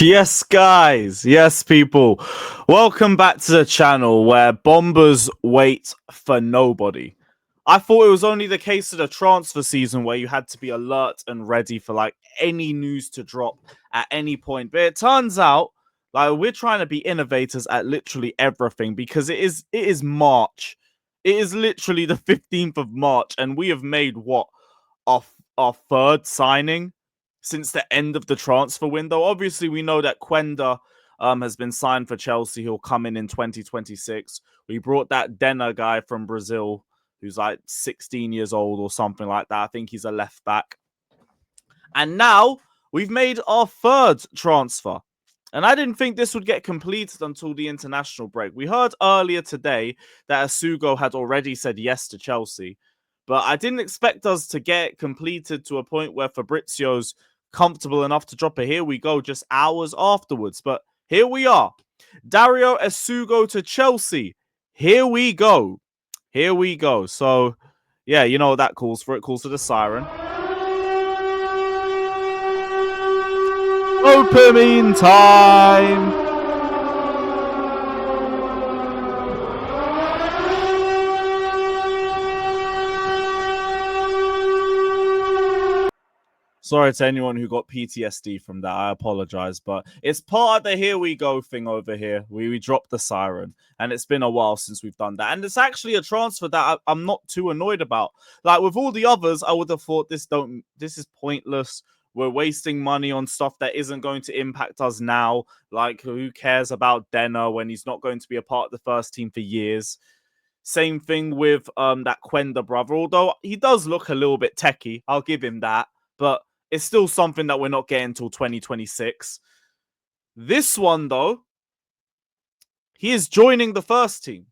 Yes, guys. Yes, people. Welcome back to the channel where bombers wait for nobody. I thought it was only the case of the transfer season where you had to be alert and ready for like any news to drop at any point. But it turns out like we're trying to be innovators at literally everything because it is March. It is literally the 15th of March and we have made what our our third signing since the end of the transfer window. Obviously, we know that Quenda has been signed for Chelsea. He'll come in 2026. We brought that Denner guy from Brazil, who's like 16 years old or something like that. I think he's a left back. And now we've made our third transfer. And I didn't think this would get completed until the international break. We heard earlier today that Essugo had already said yes to Chelsea. But I didn't expect us to get completed to a point where Fabrizio's comfortable enough to drop a here we go just hours afterwards. But here we are. Dario Essugo to Chelsea. Here we go. Here we go. So, yeah, you know what that calls for. It calls for the siren. Opening time. Sorry to anyone who got PTSD from that. I apologize, but it's part of the here we go thing over here. We dropped the siren, and it's been a while since we've done that. And it's actually a transfer that I'm not too annoyed about. Like with all the others, I would have thought this is pointless. We're wasting money on stuff that isn't going to impact us now. Like who cares about Denner when he's not going to be a part of the first team for years? Same thing with that Quenda brother. Although he does look a little bit techie, I'll give him that. But it's still something that we're not getting until 2026. This one, though, he is joining the first team.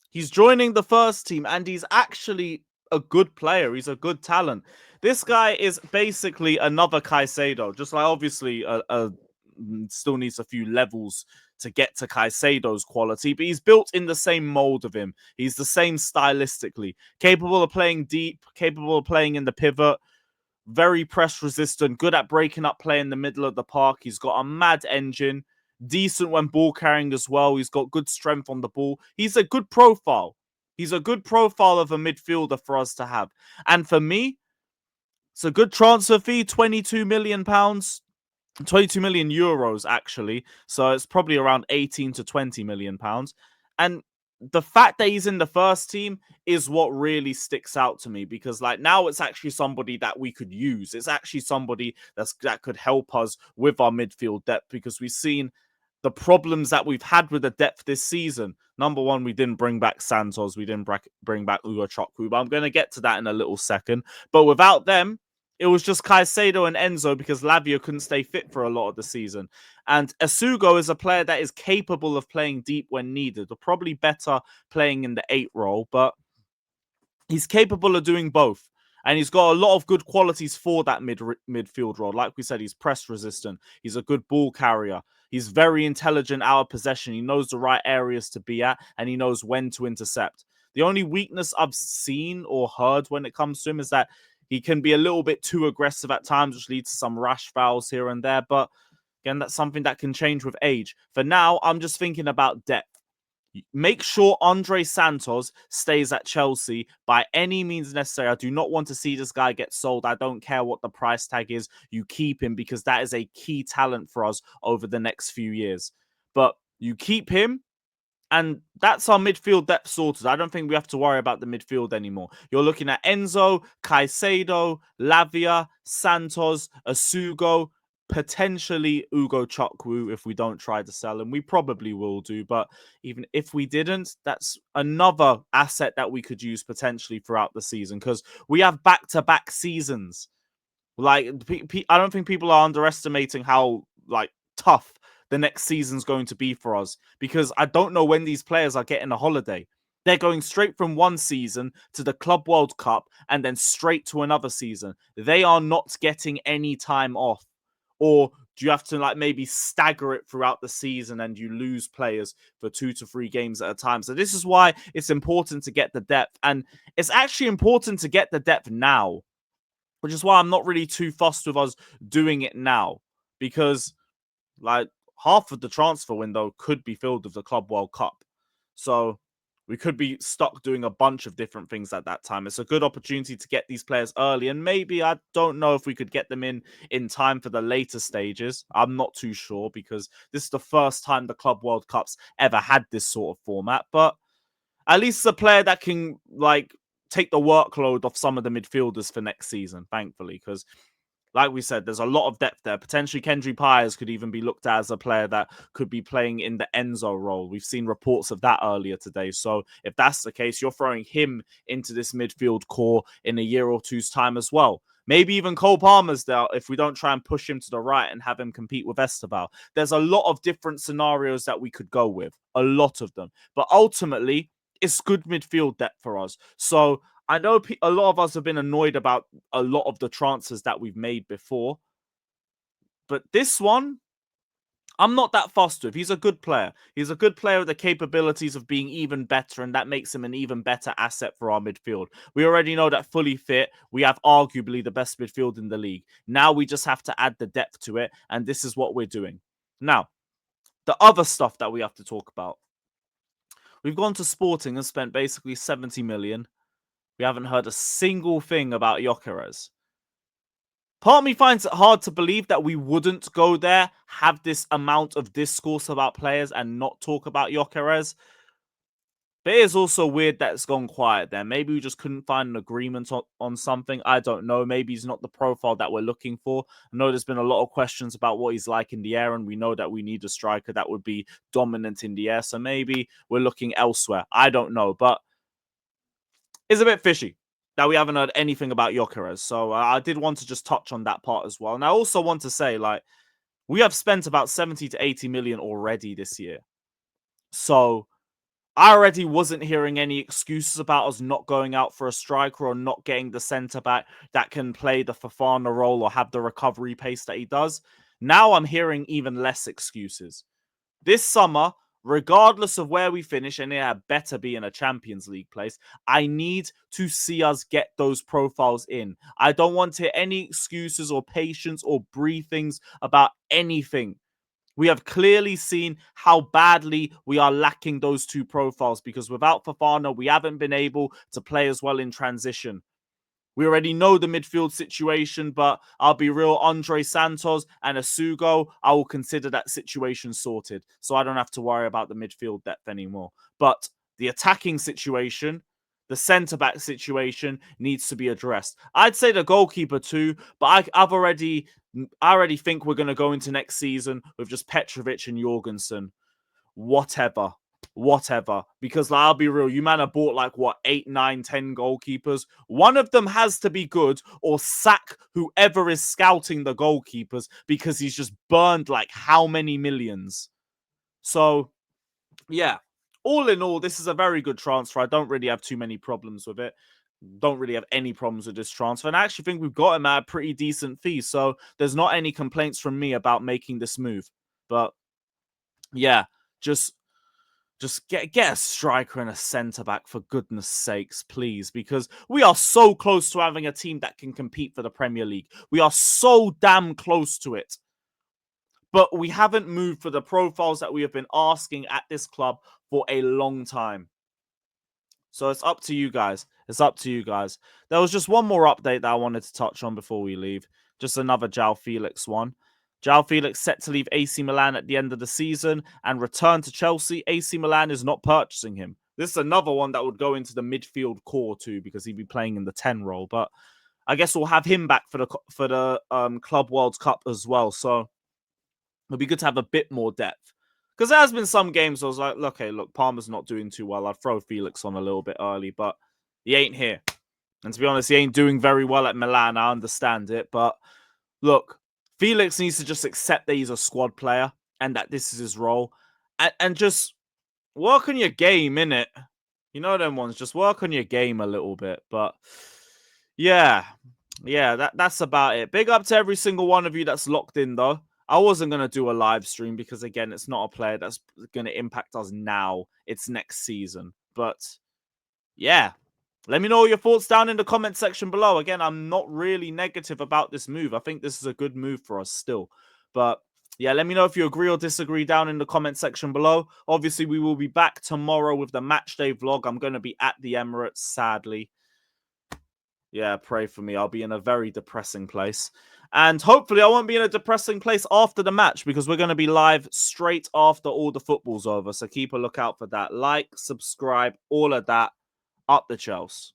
He's joining the first team, and he's actually a good player. He's a good talent. This guy is basically another Caicedo, just like obviously still needs a few levels to get to Caicedo's quality, but he's built in the same mold of him. He's the same stylistically. Capable of playing deep, capable of playing in the pivot, very press resistant, good at breaking up play in the middle of the park. He's got a mad engine, decent when ball carrying as well. He's got good strength on the ball. He's a good profile. He's a good profile of a midfielder for us to have. And for me, it's a good transfer fee, £22 million. 22 million euros actually, so it's probably around 18 to 20 million pounds. And the fact that he's in the first team is what really sticks out to me, because like now it's actually somebody that we could use. It's actually somebody that could help us with our midfield depth, because we've seen the problems that we've had with the depth this season. Number one, we didn't bring back Santos, we didn't bring back Ugo Chokwu, but I'm going to get to that in a little second. But without them, it was just Caicedo and Enzo, because Lavia couldn't stay fit for a lot of the season. And Essugo is a player that is capable of playing deep when needed, or probably better playing in the 8 role, but he's capable of doing both. And he's got a lot of good qualities for that midfield role. Like we said, he's press resistant. He's a good ball carrier. He's very intelligent out of possession. He knows the right areas to be at, and he knows when to intercept. The only weakness I've seen or heard when it comes to him is that he can be a little bit too aggressive at times, which leads to some rash fouls here and there. But again, that's something that can change with age. For now, I'm just thinking about depth. Make sure Andre Santos stays at Chelsea by any means necessary. I do not want to see this guy get sold. I don't care what the price tag is. You keep him, because that is a key talent for us over the next few years. But you keep him, and that's our midfield depth sorted. I don't think we have to worry about the midfield anymore. You're looking at Enzo, Caicedo, Lavia, Santos, Essugo, potentially Ugo Chokwu if we don't try to sell him. We probably will do, but even if we didn't, that's another asset that we could use potentially throughout the season, because we have back-to-back seasons. Like, I don't think people are underestimating how like tough the next season's going to be for us, because I don't know when these players are getting a holiday. They're going straight from one season to the Club World Cup and then straight to another season. They are not getting any time off. Or do you have to like maybe stagger it throughout the season and you lose players for 2 to 3 games at a time? So this is why it's important to get the depth. And it's actually important to get the depth now, which is why I'm not really too fussed with us doing it now, because Like, half of the transfer window could be filled with the Club World Cup. So we could be stuck doing a bunch of different things at that time. It's a good opportunity to get these players early, and maybe, I don't know if we could get them in time for the later stages. I'm not too sure, because this is the first time the Club World Cup's ever had this sort of format. But at least it's a player that can, like, take the workload off some of the midfielders for next season, thankfully, because like we said, there's a lot of depth there. Potentially, Kendry Pires could even be looked at as a player that could be playing in the Enzo role. We've seen reports of that earlier today. So if that's the case, you're throwing him into this midfield core in a year or two's time as well. Maybe even Cole Palmer's there if we don't try and push him to the right and have him compete with Esteban. There's a lot of different scenarios that we could go with. A lot of them. But ultimately, it's good midfield depth for us. So I know a lot of us have been annoyed about a lot of the transfers that we've made before. But this one, I'm not that fussed with. He's a good player. He's a good player with the capabilities of being even better, and that makes him an even better asset for our midfield. We already know that fully fit, we have arguably the best midfield in the league. Now we just have to add the depth to it, and this is what we're doing. Now, the other stuff that we have to talk about. We've gone to Sporting and spent basically 70 million. We haven't heard a single thing about Gyökeres. Part of me finds it hard to believe that we wouldn't go there, have this amount of discourse about players, and not talk about Gyökeres. But it is also weird that it's gone quiet there. Maybe we just couldn't find an agreement on something. I don't know. Maybe he's not the profile that we're looking for. I know there's been a lot of questions about what he's like in the air, and we know that we need a striker that would be dominant in the air. So maybe we're looking elsewhere. I don't know. But it's a bit fishy that we haven't heard anything about Gyökeres. So I did want to just touch on that part as well. And I also want to say, like, we have spent about 70 to 80 million already this year. So I already wasn't hearing any excuses about us not going out for a striker or not getting the centre back that can play the Fofana role or have the recovery pace that he does. Now I'm hearing even less excuses. This summer, regardless of where we finish, and it had better be in a Champions League place, I need to see us get those profiles in. I don't want to hear any excuses or patience or briefings about anything. We have clearly seen how badly we are lacking those two profiles, because without Fofana, we haven't been able to play as well in transition. We already know the midfield situation, but I'll be real, Andre Santos and Essugo, I will consider that situation sorted. So I don't have to worry about the midfield depth anymore. But the attacking situation, the centre-back situation needs to be addressed. I'd say the goalkeeper too, but I already think we're going to go into next season with just Petrovic and Jorgensen. Whatever. Because, like, I'll be real, you man have bought like what, 8, 9, 10 goalkeepers. One of them has to be good, or sack whoever is scouting the goalkeepers, because he's just burned like how many millions. So yeah, all in all, this is a very good transfer. I don't really have too many problems with it. Don't really have any problems with this transfer. And I actually think we've got him at a pretty decent fee. So there's not any complaints from me about making this move. But yeah, just get a striker and a centre-back, for goodness sakes, please. Because we are so close to having a team that can compete for the Premier League. We are so damn close to it. But we haven't moved for the profiles that we have been asking at this club for a long time. So it's up to you guys. There was just one more update that I wanted to touch on before we leave. Just another João Felix one. João Felix set to leave AC Milan at the end of the season and return to Chelsea. AC Milan is not purchasing him. This is another one that would go into the midfield core too, because he'd be playing in the 10 role. But I guess we'll have him back for the Club World Cup as well. So it'll be good to have a bit more depth. Because there has been some games I was like, okay, look, Palmer's not doing too well. I'd throw Felix on a little bit early, but he ain't here. And to be honest, he ain't doing very well at Milan. I understand it. But look, Felix needs to just accept that he's a squad player and that this is his role. And just work on your game, innit? You know them ones. Just work on your game a little bit. But yeah, that's about it. Big up to every single one of you that's locked in, though. I wasn't going to do a live stream because, again, it's not a player that's going to impact us now. It's next season. But yeah, let me know your thoughts down in the comment section below. Again, I'm not really negative about this move. I think this is a good move for us still. But Yeah, let me know if you agree or disagree down in the comment section below. Obviously, we will be back tomorrow with the match day vlog. I'm going to be at the Emirates, sadly. Yeah, pray for me. I'll be in a very depressing place. And hopefully I won't be in a depressing place after the match, because we're going to be live straight after all the football's over. So keep a lookout for that. Like, subscribe, all of that. Up the Chelsea.